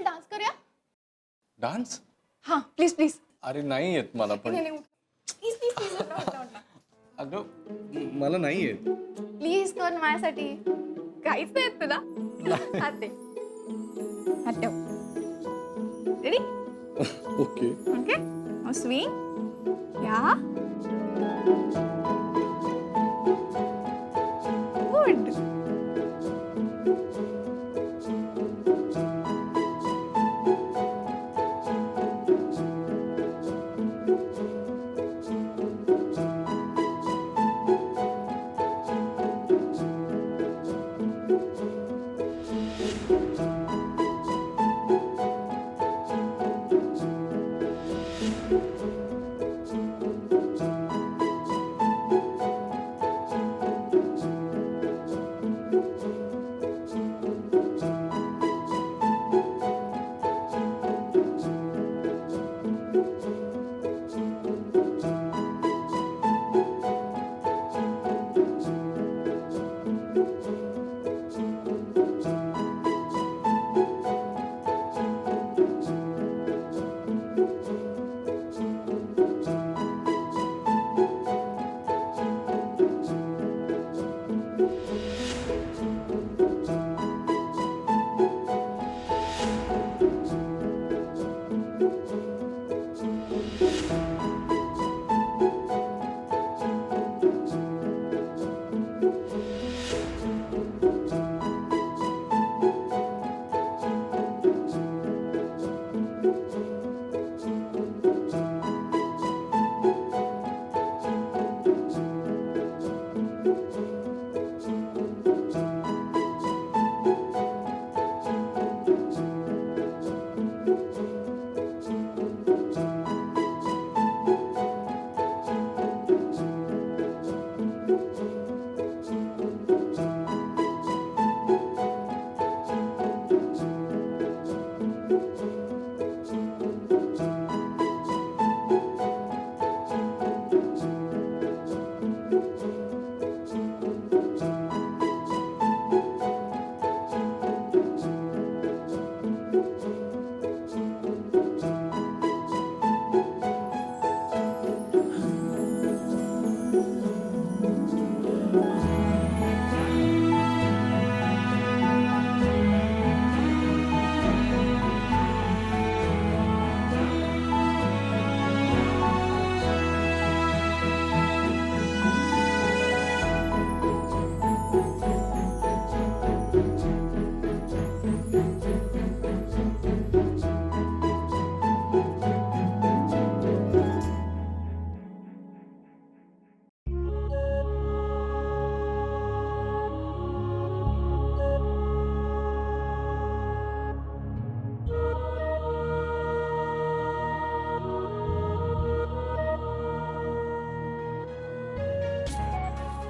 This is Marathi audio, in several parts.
चल डान्स करूया. डान्स? हा प्लीज प्लीज. अरे नाही येत मला पण. Please please please. अगं मला नाही येत. प्लीज कर माझ्यासाठी. काहीच नाही येत तुला. हात दे. हात ठेव. रेडी? ओके. ओके. स्विंग. या. गुड.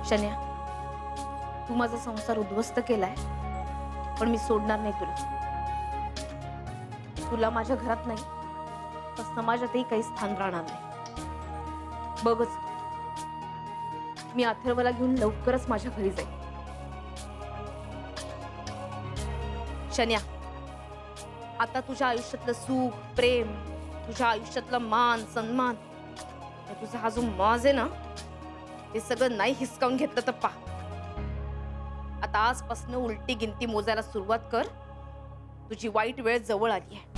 शन्या, तू माझा संसार उद्ध्वस्त केलाय, पण मी सोडणार नाही तुला. तुला माझ्या घरात नाही तर समाजातही काही स्थान राहणार नाही. बघच, मी अथर्वला घेऊन लवकरच माझ्या घरी जाईन. शन्या, आता तुझ्या आयुष्यातलं सुख, प्रेम, तुझ्या आयुष्यातलं मान सन्मान, तुझा हा जो माज आहे ना, ते सगळं नाही हिसकावून घेतलं तर पहा. आता आजपासून उलटी गिनती मोजायला सुरुवात कर. तुझी वाईट वेळ जवळ आली आहे.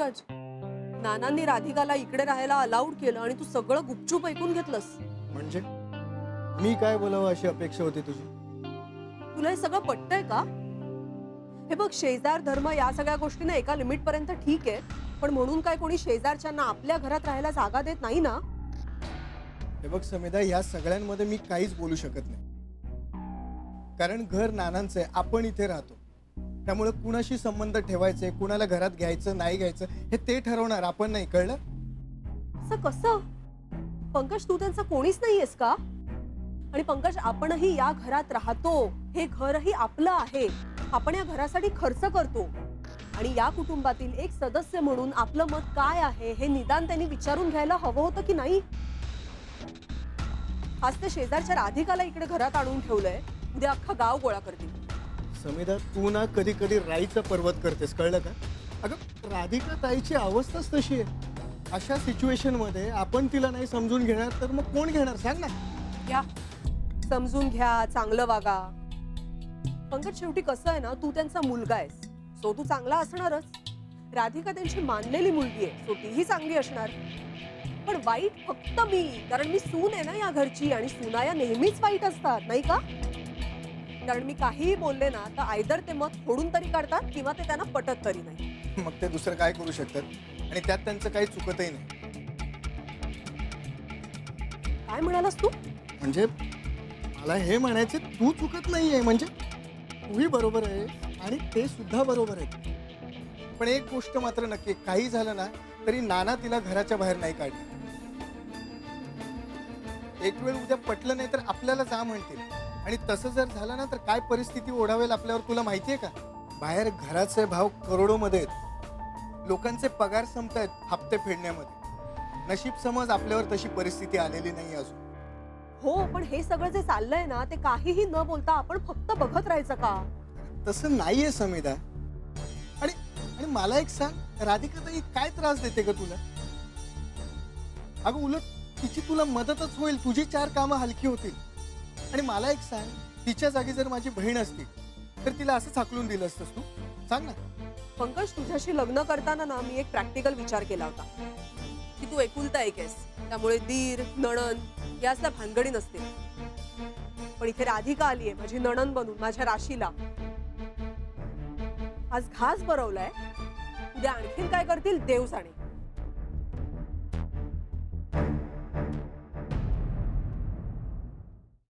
पंकज, नानांनी राधिकाला इकडे राहायला अलाउड केलं आणि तू सगळं गुपचूप ऐकून घेतलंस. म्हणजे मी काय बोलावं अशी अपेक्षा होती तुझी? तुला हे सगळं पटतंय का? हे बघ, शेजार धर्म या सगळ्या गोष्टी ना एका लिमिट पर्यंत ठीक आहे, पण म्हणून काय कोणी शेजारच्यांना आपल्या घरात राहायला जागा देत नाही ना. हे बघ समिधा, या सगळ्यांमध्ये मी काहीच बोलू शकत नाही, कारण घर नानांचं आहे, आपण इथे राहतो. त्यामुळे कुणाशी संबंध ठेवायचे, कुणाला घरात घ्यायचं नाही घ्यायचं हे ते ठरवणार, आपण नाही. कळलं? असं कसं? पंकज, तू त्यांचा कोणीच नाहीयेस का? आणि पंकज, आपणही या घरात राहतो, हे घरही आपलं आहे, आपण या घरासाठी खर्च करतो, आणि या कुटुंबातील एक सदस्य म्हणून आपलं मत काय आहे हे निदान त्यांनी विचारून घ्यायला हवं होतं की नाही? आज ते शेजारच्या राधिकाला इकडे घरात आणून ठेवलंय, उद्या अख्खा गाव गोळा करतील. समिधा, तू ना कधी कधी राईचा पर्वत करतेस, कळलं का? अगं, राधिका ताईची अवस्थाच तशी आहे. अशा सिच्युएशन मध्ये आपण तिला नाही समजून घेणार तर मग कोण घेणार, सांग ना. या समजून घ्या, चांगलं वागा. पंकज, शेवटी कसं आहे ना, तू त्यांचा मुलगा आहेस, सो तू चांगला असणारच. राधिका त्यांची मानलेली मुलगी आहे, सो तीही चांगली असणार. पण वाईट फक्त मी, कारण मी सून आहे ना या घरची, आणि सुनाया नेहमीच वाईट असतात, नाही का? कारण मी काहीही बोलले ना तर आयदर ते मत फोडून तरी काढतात किंवा ते त्यांना पटत तरी नाही. मग ते दुसरं काय करू शकतात, आणि त्यात त्यांचं काही चुकतही नाही. काय म्हणालास तू? म्हणजे मला हे म्हणायचे, तू चुकत नाहीये, म्हणजे तूही बरोबर आहे आणि ते सुद्धा बरोबर आहे. पण एक गोष्ट मात्र नक्की, काही झालं ना तरी नाना तिला घराच्या बाहेर नाही काढली. एक वेळ उद्या पटलं नाही तर आपल्याला जा म्हणतील, आणि तसं जर झालं ना तर काय परिस्थिती ओढावेल आपल्यावर तुला माहितीये का? बाहेर घराचे भाव करोडोमध्ये आहेत, लोकांचे पगार संपतायत हप्ते फेडण्यामध्ये. नशीब समज आपल्यावर तशी परिस्थिती आलेली नाही अजून. हो, पण हे सगळं जे चाललंय ना ते काहीही न बोलता आपण फक्त बघत राहायचं का? तसं नाहीये समिधा. आणि मला एक सांग, राधिका ताई काय त्रास देते का तुला? अगं, उलट तिची तुला मदतच होईल, तुझी 4 कामं हलकी होतील. आणि मला एक सांग, तिच्या जागी जर माझी बहीण असती तर तिला असं हाकलून दिलं असतंस तू? सांग ना. पंकज, तुझ्याशी लग्न करताना ना मी एक प्रॅक्टिकल विचार केला होता की तू एकुलता एक आहेस, त्यामुळे दीर नणंद या असल्या भानगडी नसतील. पण इथे राधिका आली आहे माझी नणंद बनून, माझ्या राशीला. आज घास भरवलाय, उद्या आणखीन काय करतील देव जाणे.